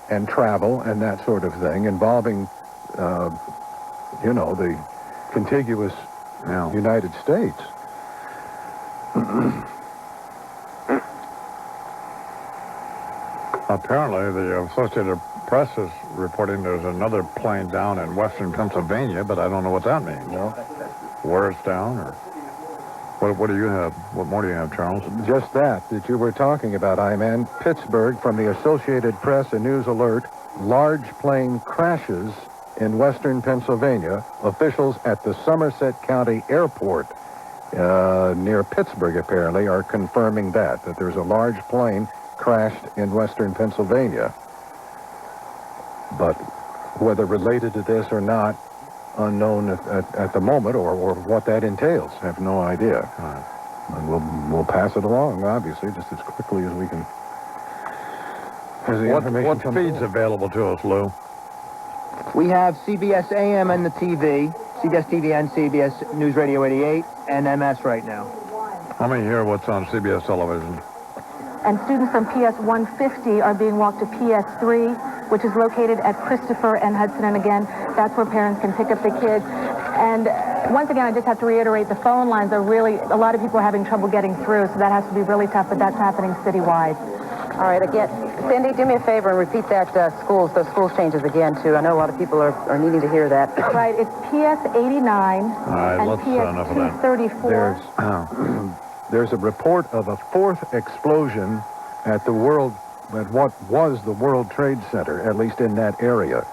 and travel and that sort of thing, involving, the contiguous United States. Apparently, the Associated Press is reporting there's another plane down in western Pennsylvania, but I don't know what that means. No. Where it's down, or what do you have? What more do you have, Charles? Just that you were talking about, I-Man. Pittsburgh, from the Associated Press, a news alert. Large plane crashes in western Pennsylvania. Officials at the Somerset County Airport near Pittsburgh, apparently, are confirming that there's a large plane crashed in western Pennsylvania. But whether related to this or not, unknown at the moment, or what that entails. I have no idea. And we'll pass it along, obviously, just as quickly as we can. As the information What comes feed's available to us, Lou? We have CBS AM and the TV, CBS TV and CBS News Radio 88, and MS right now. Let me hear what's on CBS television. And students from PS 150 are being walked to PS 3, which is located at Christopher and Hudson. And again, that's where parents can pick up the kids. And once again, I just have to reiterate, the phone lines are really, a lot of people are having trouble getting through, so that has to be really tough, but that's happening citywide. All right, again, Cindy, do me a favor and repeat that those school changes again, too. I know a lot of people are needing to hear that. Right, it's PS 89 and enough PS 234. There's a report of a fourth explosion at what was the World Trade Center, at least in that area.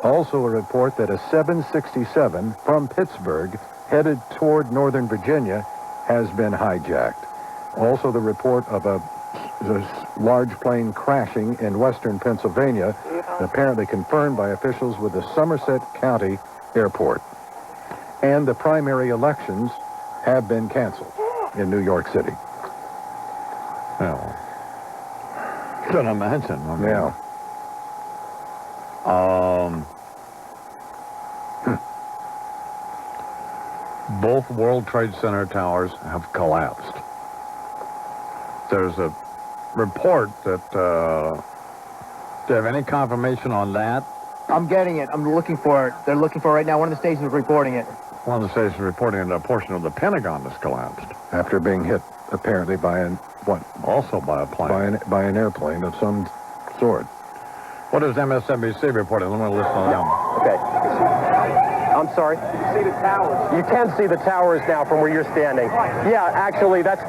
Also a report that a 767 from Pittsburgh headed toward Northern Virginia has been hijacked. Also the report of a large plane crashing in western Pennsylvania, apparently confirmed by officials with the Somerset County Airport. And the primary elections have been canceled in New York City. Well, can imagine. I mean, yeah. Both World Trade Center towers have collapsed. There's a report that, do you have any confirmation on that? I'm getting it. I'm looking for it. They're looking for it right now. One of the stations is reporting it. One of the stations reporting that a portion of the Pentagon has collapsed. After being hit, apparently, by also by a plane. By an airplane of some sort. What is MSNBC reporting? Let me listen to them. Okay. I'm sorry? See the towers. You can see the towers now from where you're standing. Yeah, actually, that's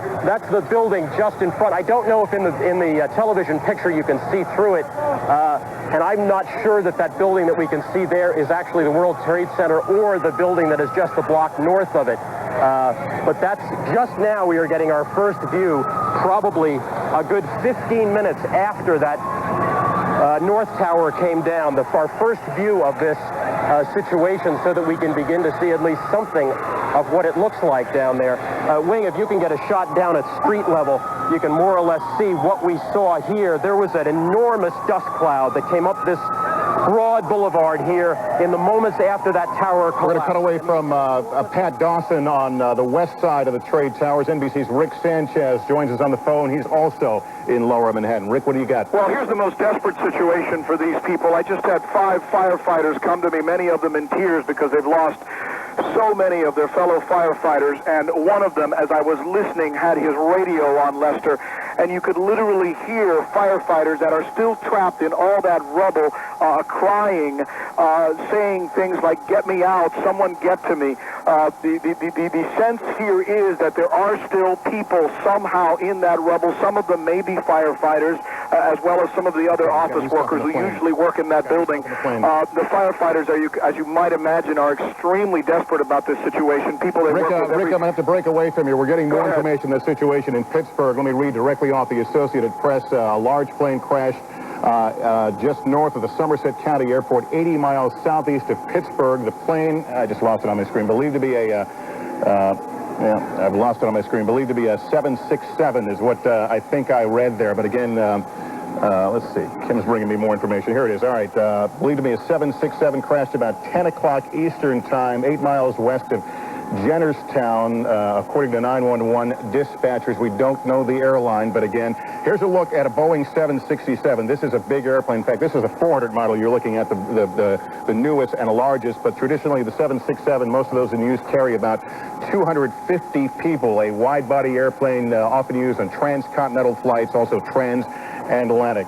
the building just in front. I don't know if in the television picture you can see through it, and I'm not sure that building that we can see there is actually the World Trade Center or the building that is just a block north of it. But that's just now we are getting our first view, probably a good 15 minutes after that North Tower came down, our first view of this situation, so that we can begin to see at least something of what it looks like down there. Wing, if you can get a shot down at street level, you can more or less see what we saw here. There was an enormous dust cloud that came up this broad boulevard here in the moments after that tower collapsed. We're going to cut away from Pat Dawson on the west side of the Trade Towers. NBC's Rick Sanchez joins us on the phone. He's also in Lower Manhattan. Rick, what do you got? Well, here's the most desperate situation for these people. I just had 5 firefighters come to me, many of them in tears because they've lost so many of their fellow firefighters, and one of them, as I was listening, had his radio on, Lester, and you could literally hear firefighters that are still trapped in all that rubble crying, saying things like, "Get me out, someone get to me." The sense here is that there are still people somehow in that rubble. Some of them may be firefighters, as well as some of the other office workers who usually work in that building. The firefighters, as you might imagine, are extremely desperate about this situation. People that Rick, I'm going to have to break away from you. We're getting more information on the situation in Pittsburgh. Let me read directly off the Associated Press. A large plane crashed just north of the Somerset County Airport, 80 miles southeast of Pittsburgh. The plane, I just lost it on my screen, believed to be I've lost it on my screen. Believed to be a 767 is what I think I read there. But again, let's see. Kim's bringing me more information. Here it is. All right. Believed to be a 767 crashed about 10 o'clock Eastern time, 8 miles west of Jennerstown, according to 911 dispatchers. We don't know the airline, but again, here's a look at a Boeing 767. This is a big airplane. In fact, this is a 400 model. You're looking at the newest and largest, but traditionally the 767, most of those in use carry about 250 people. A wide-body airplane often used on transcontinental flights, also transatlantic.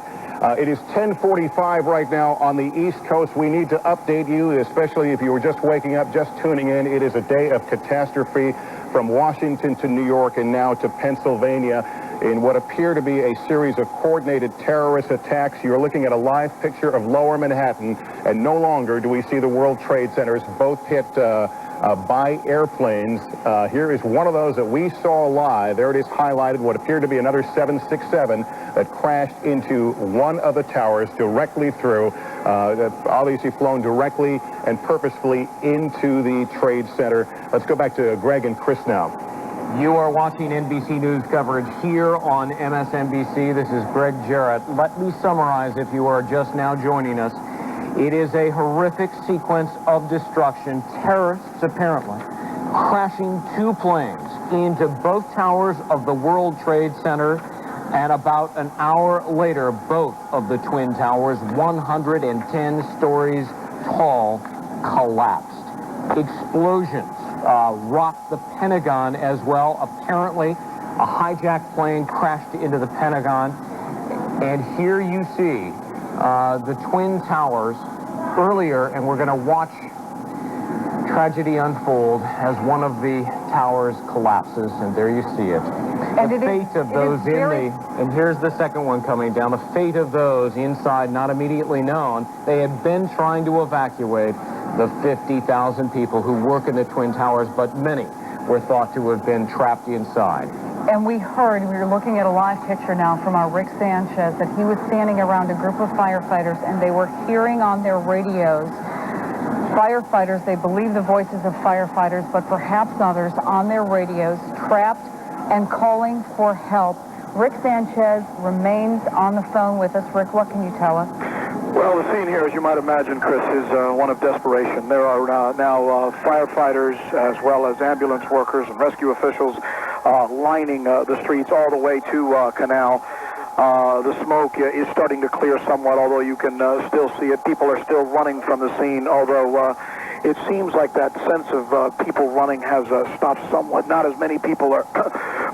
It is 10:45 right now on the East Coast. We need to update you, especially if you were just waking up, just tuning in. It is a day of catastrophe from Washington to New York and now to Pennsylvania in what appear to be a series of coordinated terrorist attacks. You're looking at a live picture of Lower Manhattan, and no longer do we see the World Trade Centers, both hit by airplanes. Here is one of those that we saw live. There it is highlighted, what appeared to be another 767 that crashed into one of the towers directly through, obviously flown directly and purposefully into the Trade Center. Let's go back to Greg and Chris now. You are watching NBC News coverage here on MSNBC. This is Greg Jarrett. Let me summarize, if you are just now joining us. It is a horrific sequence of destruction. Terrorists, apparently, crashing two planes into both towers of the World Trade Center, and about an hour later, both of the Twin Towers, 110 stories tall, collapsed. Explosions rocked the Pentagon as well. Apparently, a hijacked plane crashed into the Pentagon. And here you see the Twin Towers earlier, and we're going to watch tragedy unfold as one of the towers collapses, and there you see it. And the fate of those and here's the second one coming down, the fate of those inside not immediately known. They had been trying to evacuate the 50,000 people who work in the Twin Towers, but many were thought to have been trapped inside. And we were looking at a live picture now from our Rick Sanchez, that he was standing around a group of firefighters, and they were hearing on their radios firefighters, they believe the voices of firefighters, but perhaps others on their radios, trapped and calling for help. Rick Sanchez remains on the phone with us. Rick, what can you tell us? Well, the scene here, as you might imagine, Chris, is one of desperation. There are now firefighters as well as ambulance workers and rescue officials lining the streets all the way to Canal. The smoke is starting to clear somewhat, although you can still see it. People are still running from the scene, although it seems like that sense of people running has stopped somewhat. Not as many people are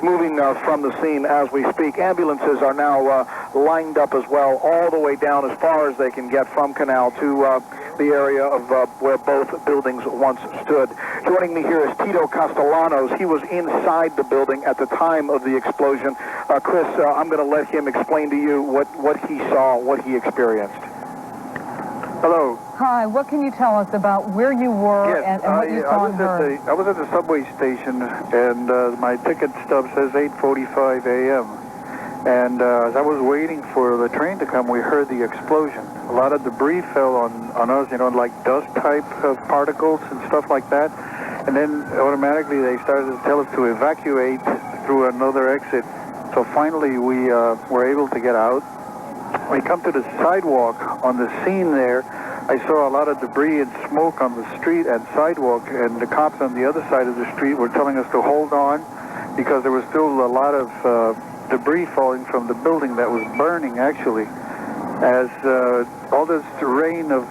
moving from the scene as we speak. Ambulances are now lined up as well, all the way down as far as they can get from Canal to the area of where both buildings once stood. Joining me here is Tito Castellanos. He was inside the building at the time of the explosion. Chris, I'm going to let him explain to you what he saw, what he experienced. Hello. Hi, what can you tell us about where you were and what you saw and heard? I was at the subway station, and my ticket stub says 8:45 a.m. And as I was waiting for the train to come, we heard the explosion. A lot of debris fell on us, like dust type of particles and stuff like that. And then automatically they started to tell us to evacuate through another exit. So finally we were able to get out. We come to the sidewalk on the scene there. I saw a lot of debris and smoke on the street and sidewalk, and the cops on the other side of the street were telling us to hold on because there was still a lot of debris falling from the building that was burning, actually. As all this rain of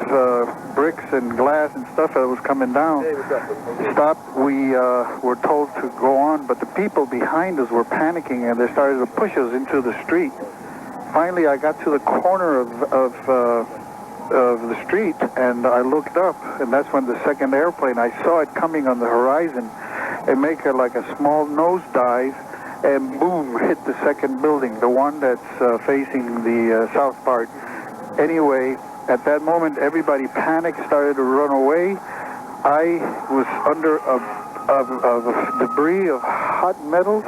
bricks and glass and stuff that was coming down stopped, we were told to go on, but the people behind us were panicking, and they started to push us into the street. Finally, I got to the corner of the street, and I looked up, and that's when the second airplane, I saw it coming on the horizon and make like a small nosedive, and boom, hit the second building, the one that's facing the south part. Anyway, at that moment, everybody panicked, started to run away. I was under a debris of hot metals.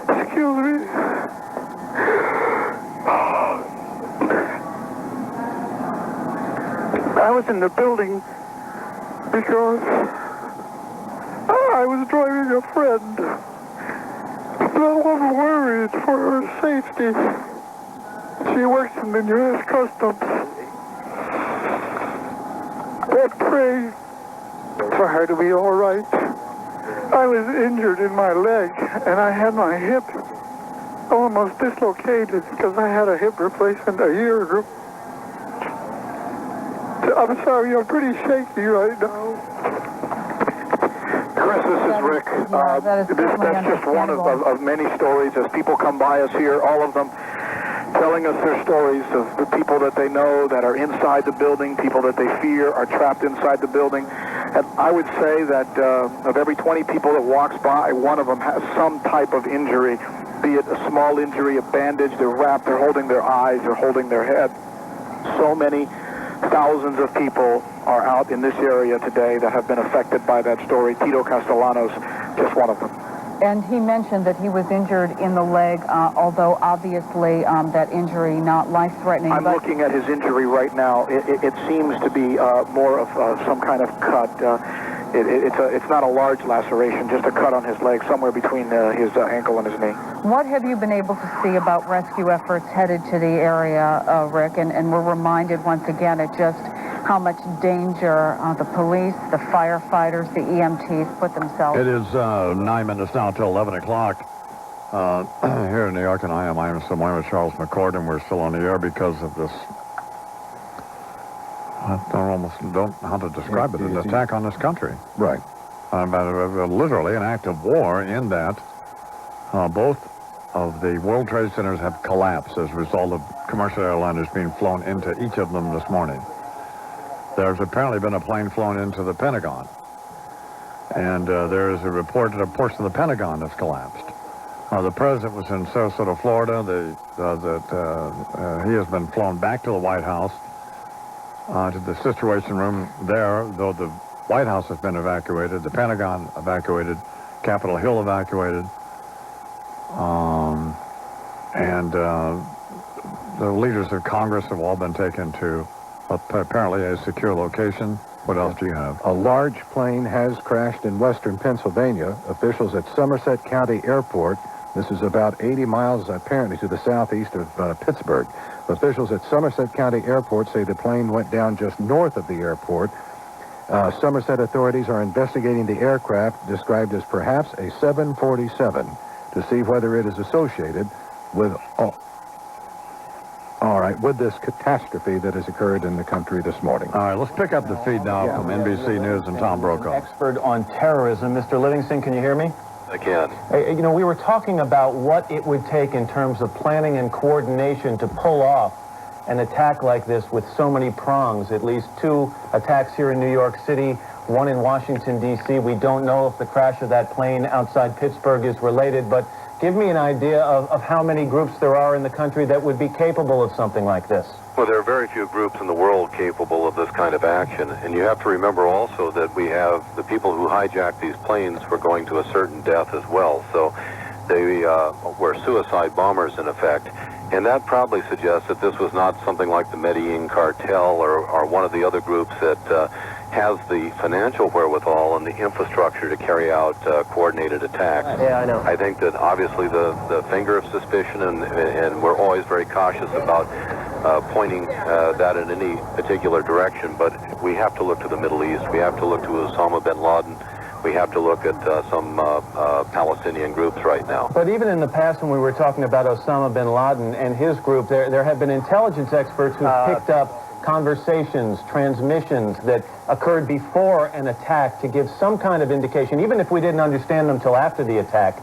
Excuse me. I was in the building because I was driving a friend. I was worried for her safety. She works in the U.S. Customs. But pray for her to be all right. I was injured in my leg, and I had my hip almost dislocated because I had a hip replacement a year ago. I'm sorry, I'm pretty shaky right now. Chris, this is Rick. That's just one of many stories as people come by us here, all of them telling us their stories of the people that they know that are inside the building, people that they fear are trapped inside the building. And I would say that of every 20 people that walks by, one of them has some type of injury, be it a small injury, a bandage, they're wrapped, they're holding their eyes, they're holding their head. So many thousands of people are out in this area today that have been affected by that story. Tito Castellanos, just one of them. And he mentioned that he was injured in the leg, although obviously that injury not life-threatening. I'm looking at his injury right now. It seems to be more of some kind of cut. It's not a large laceration, just a cut on his leg, somewhere between his ankle and his knee. What have you been able to see about rescue efforts headed to the area, Rick? And we're reminded once again, it just how much danger the police, the firefighters, the EMTs put themselves. It is 9 minutes now till 11 o'clock here in New York, and I am somewhere with Charles McCord, and we're still on the air because of this. I don't know how to describe it. An attack on this country. Right. Literally an act of war in that both of the World Trade Centers have collapsed as a result of commercial airliners being flown into each of them this morning. There's apparently been a plane flown into the Pentagon. And there is a report that a portion of the Pentagon has collapsed. The president was in Sarasota, Florida. He has been flown back to the White House, to the Situation Room there, though the White House has been evacuated, the Pentagon evacuated, Capitol Hill evacuated, and the leaders of Congress have all been taken to apparently a secure location. What else do you have? A large plane has crashed in western Pennsylvania. Officials at Somerset County Airport, this is about 80 miles apparently to the southeast of Pittsburgh. Officials at Somerset County Airport say the plane went down just north of the airport. Somerset authorities are investigating the aircraft, described as perhaps a 747, to see whether it is associated with with this catastrophe that has occurred in the country this morning. All right, let's pick up the feed now from NBC News and Tom Brokaw. Expert on terrorism, Mr. Livingston, can you hear me? I can. You know, we were talking about what it would take in terms of planning and coordination to pull off an attack like this with so many prongs. At least 2 attacks here in New York City, 1 in Washington, D.C. We don't know if the crash of that plane outside Pittsburgh is related, but give me an idea of how many groups there are in the country that would be capable of something like this. Well, there are very few groups in the world capable of this kind of action. And you have to remember also that we have the people who hijacked these planes were going to a certain death as well. So they were suicide bombers in effect. And that probably suggests that this was not something like the Medellin cartel or one of the other groups that has the financial wherewithal and the infrastructure to carry out coordinated attacks. Yeah, I know. I think that obviously the finger of suspicion, and we're always very cautious about pointing that in any particular direction, but we have to look to the Middle East. We have to look to Osama bin Laden. We have to look at some Palestinian groups right now. But even in the past, when we were talking about Osama bin Laden and his group, there have been intelligence experts who picked up conversations, transmissions that occurred before an attack to give some kind of indication, even if we didn't understand them till after the attack,